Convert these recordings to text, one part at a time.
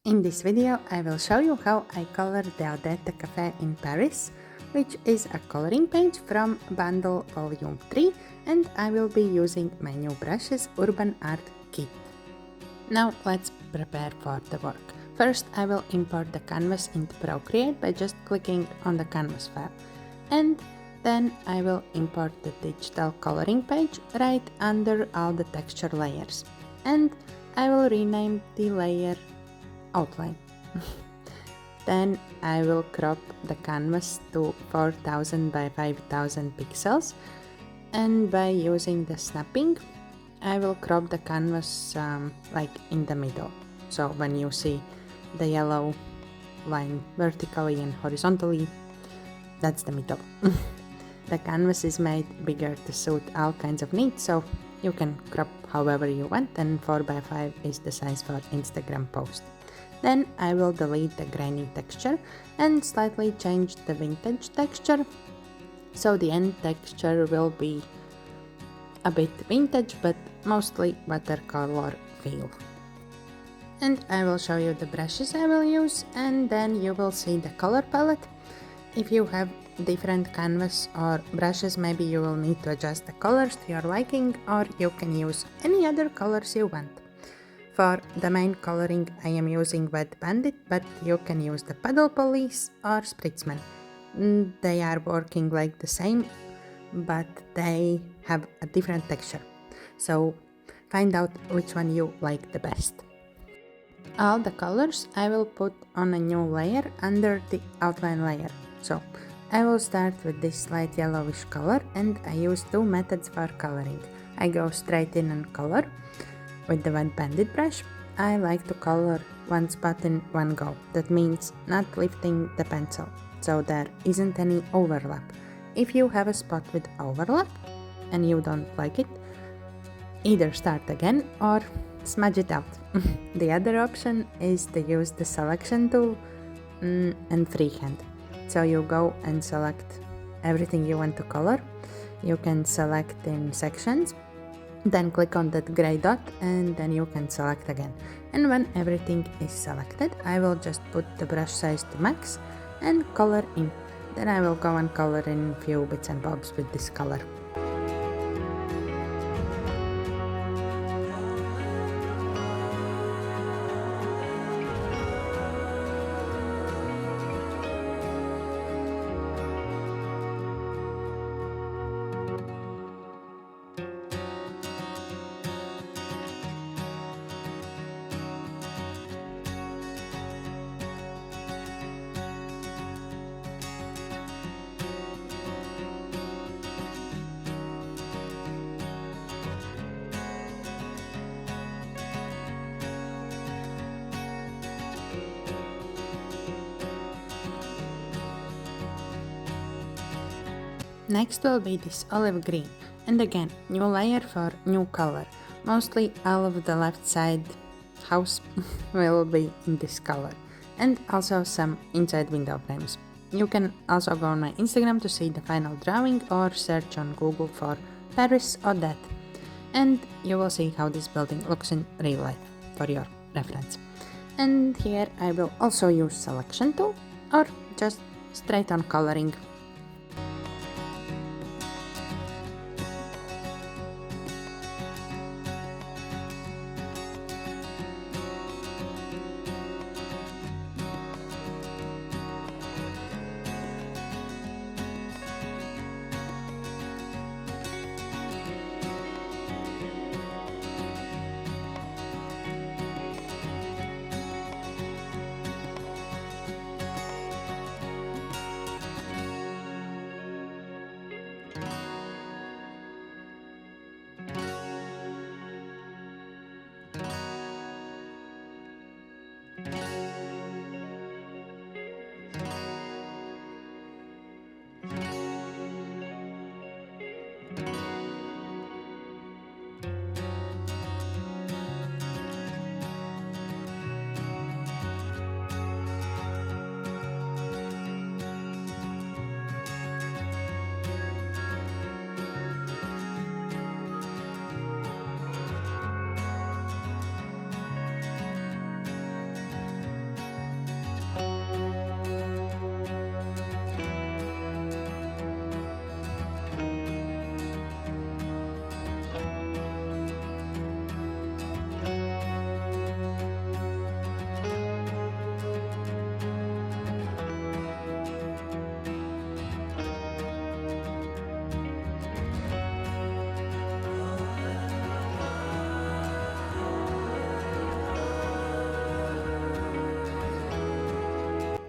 In this video, I will show you how I colored the Odette Cafe in Paris, which is a coloring page from Bundlle Volume 3, and I will be using my new brushes Urban Art Kit. Now let's prepare for the work. First, I will import the canvas into Procreate by just clicking on the canvas file. And then I will import the digital coloring page right under all the texture layers. And I will rename the layer Outline. Then I will crop the canvas to 4000 by 5000 pixels, and by using the snapping I will crop the canvas like in the middle, so when you see the yellow line vertically and horizontally, that's the middle. The canvas is made bigger to suit all kinds of needs, so you can crop however you want, and 4 by 5 is the size for Instagram post. Then I will delete the grainy texture and slightly change the vintage texture, so the end texture will be a bit vintage but mostly watercolor feel. And I will show you the brushes I will use, and then you will see the color palette. If you have different canvas or brushes, maybe you will need to adjust the colors to your liking, or you can use any other colors you want. For the main coloring I am using Wet Bandit, but you can use the Paddle Police or Spritzman. They are working like the same, but they have a different texture. So find out which one you like the best. All the colors I will put on a new layer under the outline layer. So I will start with this light yellowish color, and I use two methods for coloring. I go straight in and color. With the Wet Bandit brush, I like to color one spot in one go. That means not lifting the pencil, so there isn't any overlap. If you have a spot with overlap and you don't like it, either start again or smudge it out. The other option is to use the selection tool and freehand. So you go and select everything you want to color. You can select in sections, then click on that gray dot, and then you can select again. And when everything is selected, I will just put the brush size to max and color in. Then I will go and color in a few bits and bobs with this color. Next will be this olive green, and again, new layer for new color. Mostly all of the left side house will be in this color, and also some inside window frames. You can also go on my Instagram to see the final drawing, or search on Google for Paris Odette, and you will see how this building looks in real life for your reference. And here I will also use selection tool, or just straight on coloring.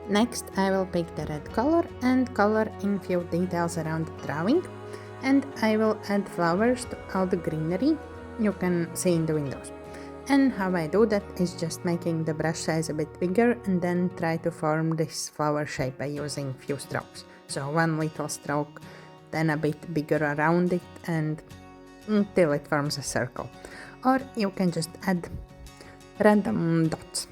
Next, I will pick the red color and color in few details around the drawing, and I will add flowers to all the greenery you can see in the windows. And how I do that is just making the brush size a bit bigger and then try to form this flower shape by using few strokes. So one little stroke, then a bit bigger around it, and until it forms a circle. Or you can just add random dots.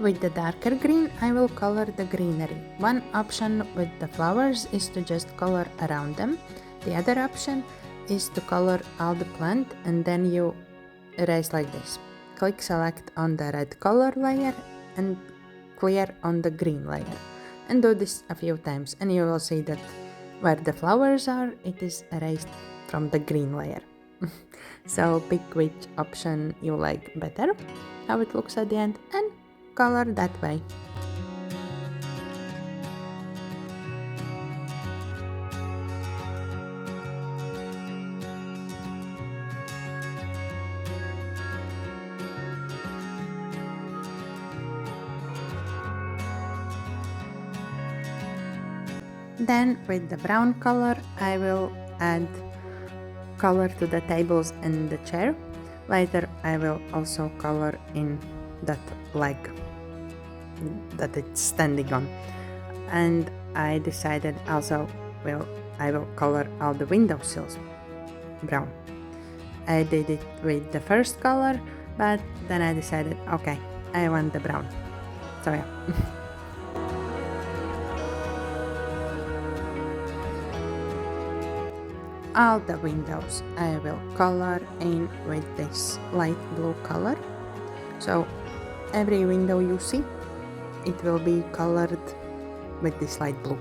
With the darker green, I will color the greenery. One option with the flowers is to just color around them. The other option is to color all the plant and then you erase like this. Click select on the red color layer and clear on the green layer. And do this a few times and you will see that where the flowers are, it is erased from the green layer. So pick which option you like better, how it looks at the end, and color that way. Then with the brown color I will add color to the tables and the chair. Later I will also color in that leg that it's standing on. And I decided also I will color all the windowsills brown. I did it with the first color, but then I decided, okay, I want the brown. So yeah. All the windows I will color in with this light blue color. So every window you see, it will be colored with this light blue.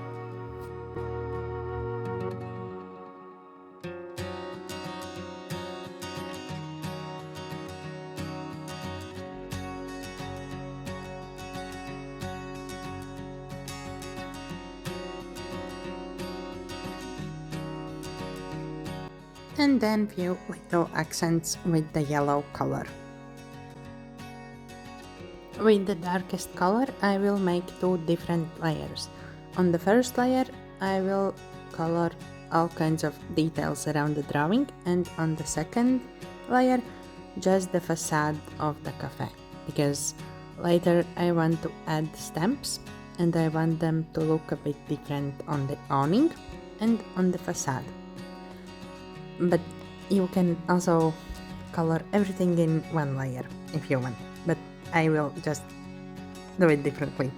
And then few little accents with the yellow color. With the darkest color I will make two different layers. On the first layer I will color all kinds of details around the drawing, and on the second layer just the facade of the cafe, because later I want to add stamps and I want them to look a bit different on the awning and on the facade. But you can also color everything in one layer if you want, but I will just do it differently.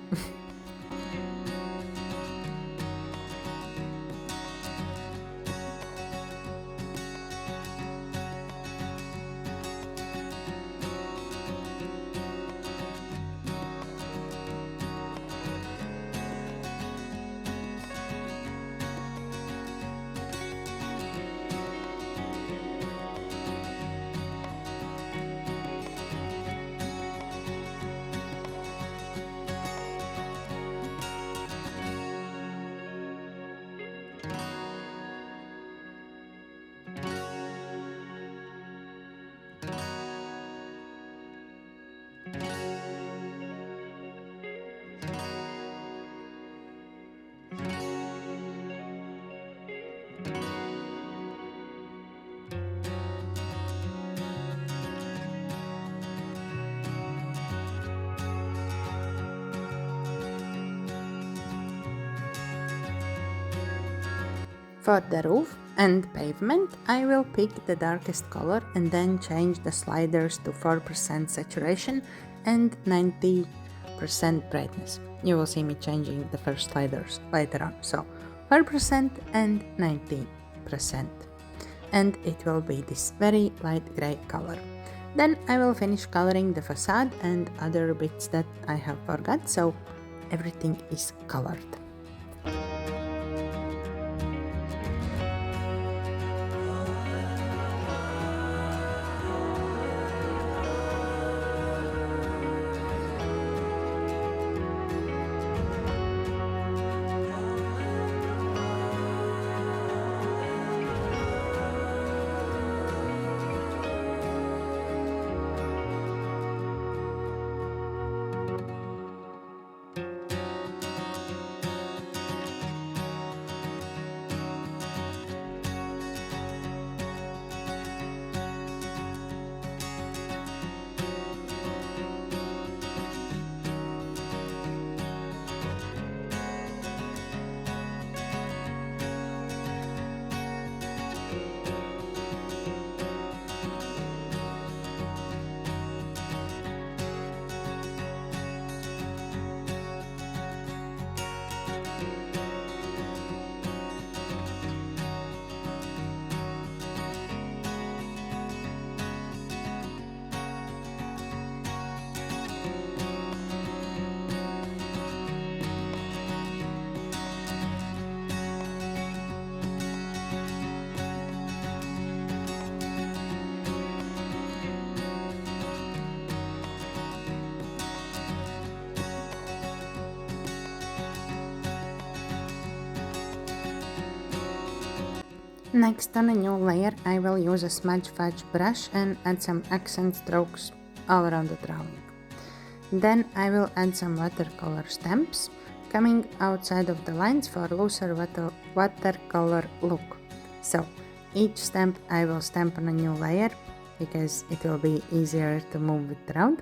For the roof and pavement, I will pick the darkest color and then change the sliders to 4% saturation and 90% brightness. You will see me changing the first sliders later on. So 4% and 90%. And it will be this very light gray color. Then I will finish coloring the facade and other bits that I have forgot, so everything is colored. Next, on a new layer, I will use a smudge fudge brush and add some accent strokes all around the drawing. Then I will add some watercolor stamps, coming outside of the lines for looser watercolor look. So each stamp I will stamp on a new layer because it will be easier to move it around.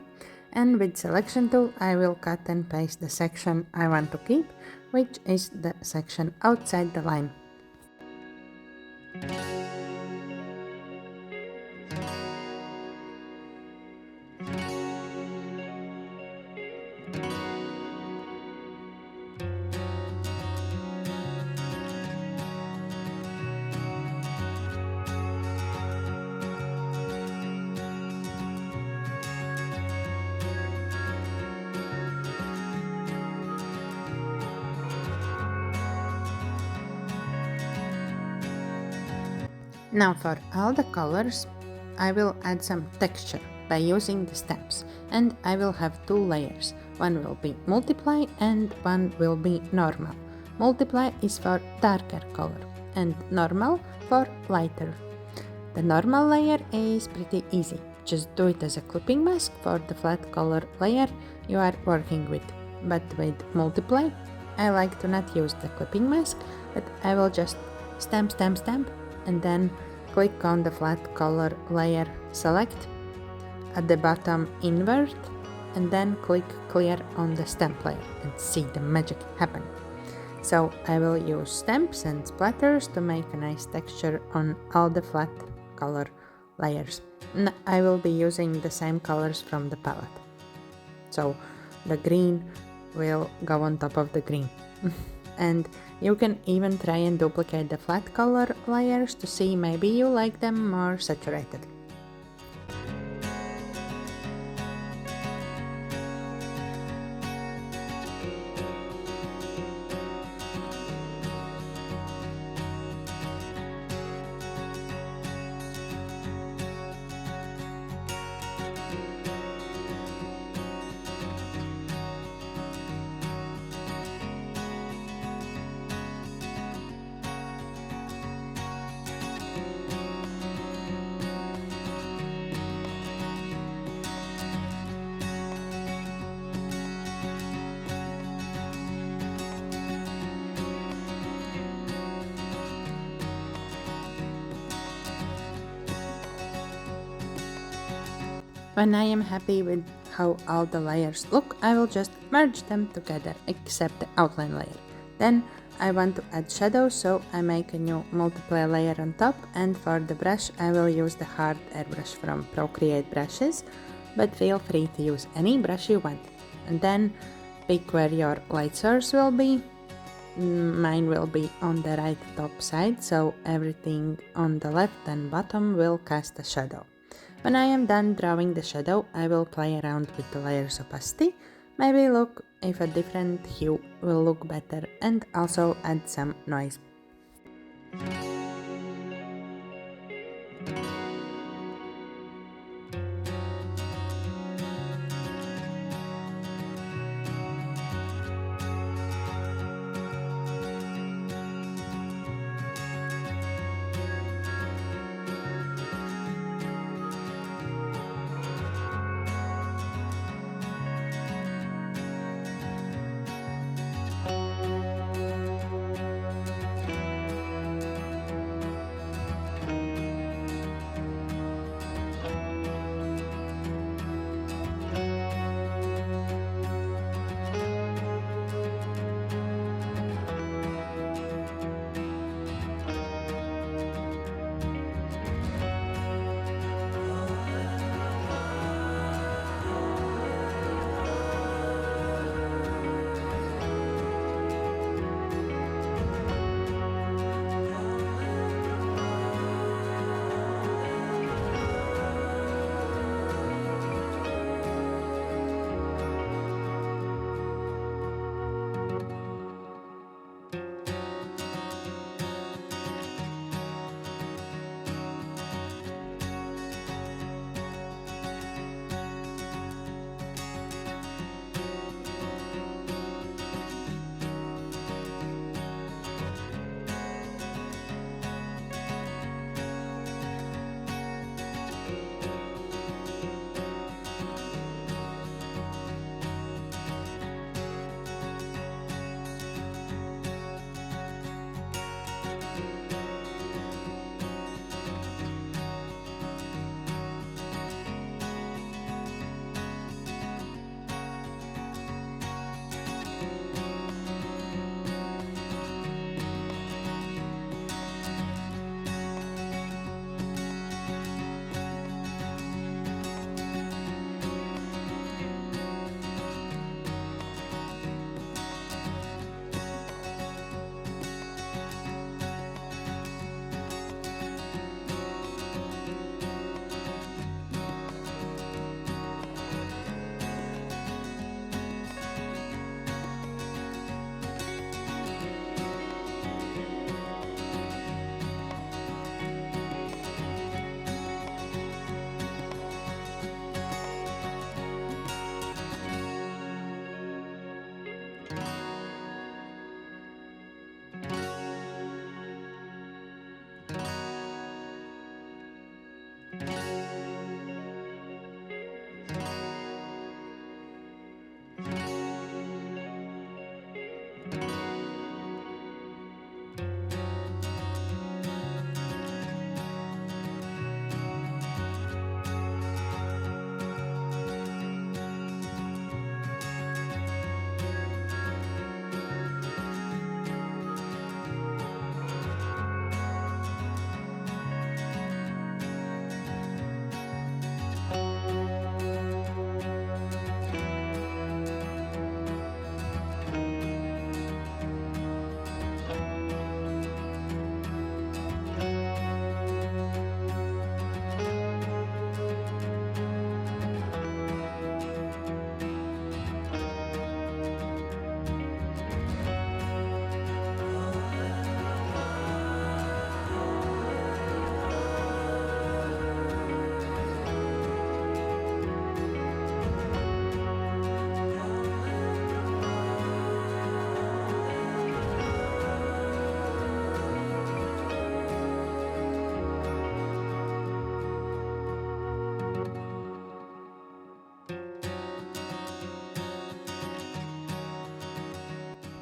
And with selection tool I will cut and paste the section I want to keep, which is the section outside the line. Now for all the colors, I will add some texture by using the stamps, and I will have two layers. One will be multiply and one will be normal. Multiply is for darker color and normal for lighter. The normal layer is pretty easy. Just do it as a clipping mask for the flat color layer you are working with. But with multiply, I like to not use the clipping mask, but I will just stamp and then click on the flat color layer, select, at the bottom invert, and then click clear on the stamp layer and see the magic happen. So I will use stamps and splatters to make a nice texture on all the flat color layers. And I will be using the same colors from the palette. So the green will go on top of the green. And you can even try and duplicate the flat color layers to see maybe you like them more saturated. When I am happy with how all the layers look, I will just merge them together except the outline layer. Then I want to add shadows, so I make a new multiply layer on top, and for the brush I will use the hard airbrush from Procreate Brushes, but feel free to use any brush you want. And then pick where your light source will be. Mine will be on the right top side, so everything on the left and bottom will cast a shadow. When I am done drawing the shadow, I will play around with the layer's opacity, maybe look if a different hue will look better, and also add some noise.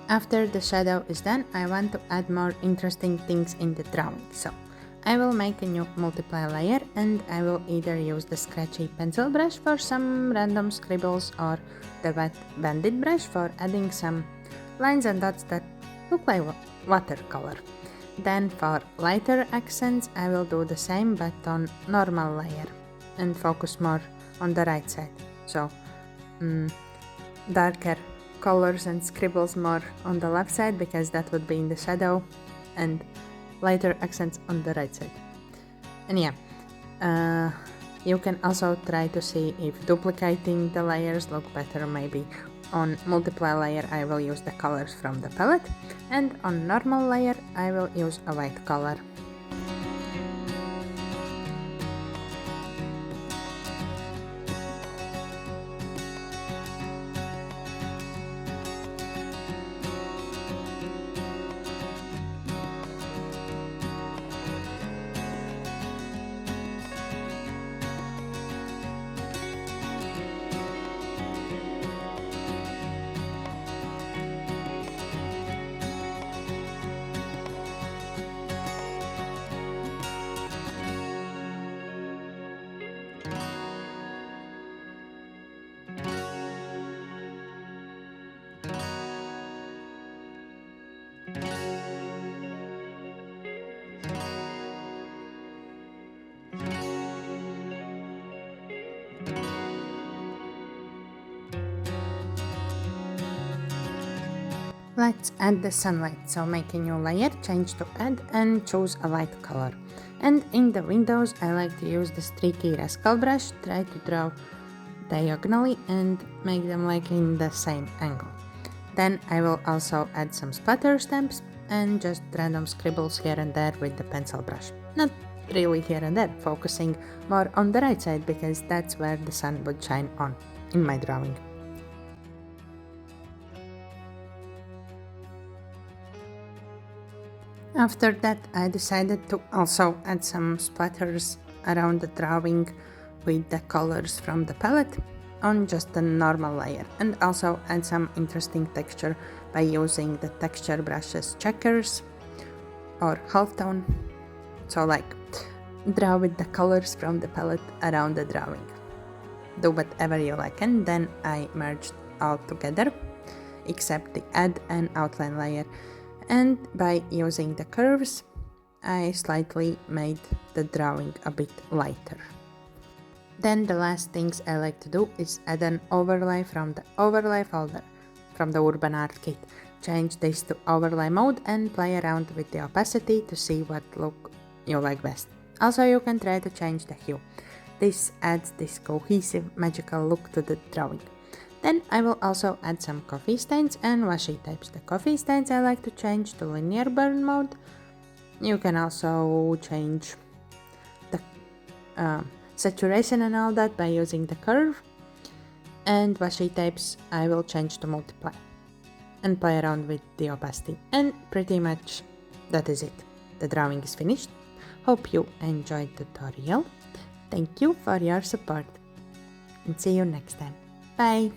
After the shadow is done, I want to add more interesting things in the drawing. So I will make a new multiply layer, and I will either use the scratchy pencil brush for some random scribbles or the wet bandit brush for adding some lines and dots that look like watercolor. Then for lighter accents I will do the same but on normal layer and focus more on the right side. So darker colors and scribbles more on the left side because that would be in the shadow, and lighter accents on the right side. And yeah, you can also try to see if duplicating the layers look better. Maybe on multiply layer I will use the colors from the palette, and on normal layer I will use a white color. Let's add the sunlight, so make a new layer, change to add and choose a light color. And in the windows I like to use the streaky rascal brush, try to draw diagonally and make them like in the same angle. Then I will also add some splatter stamps and just random scribbles here and there with the pencil brush. Not really here and there, focusing more on the right side because that's where the sun would shine on in my drawing. After that I decided to also add some splatters around the drawing with the colors from the palette on just a normal layer, and also add some interesting texture by using the texture brushes checkers or halftone. So like draw with the colors from the palette around the drawing. Do whatever you like, and then I merged all together except the add and outline layer, and by using the curves I slightly made the drawing a bit lighter. Then the last things I like to do is add an overlay from the overlay folder from the Urban Art Kit. Change this to overlay mode and play around with the opacity to see what look you like best. Also you can try to change the hue. This adds this cohesive magical look to the drawing. Then I will also add some coffee stains and washi tapes. The coffee stains I like to change to linear burn mode. You can also change the saturation and all that by using the curve. And washi tapes I will change to multiply and play around with the opacity. And pretty much that is it. The drawing is finished. Hope you enjoyed the tutorial. Thank you for your support and see you next time. Bye!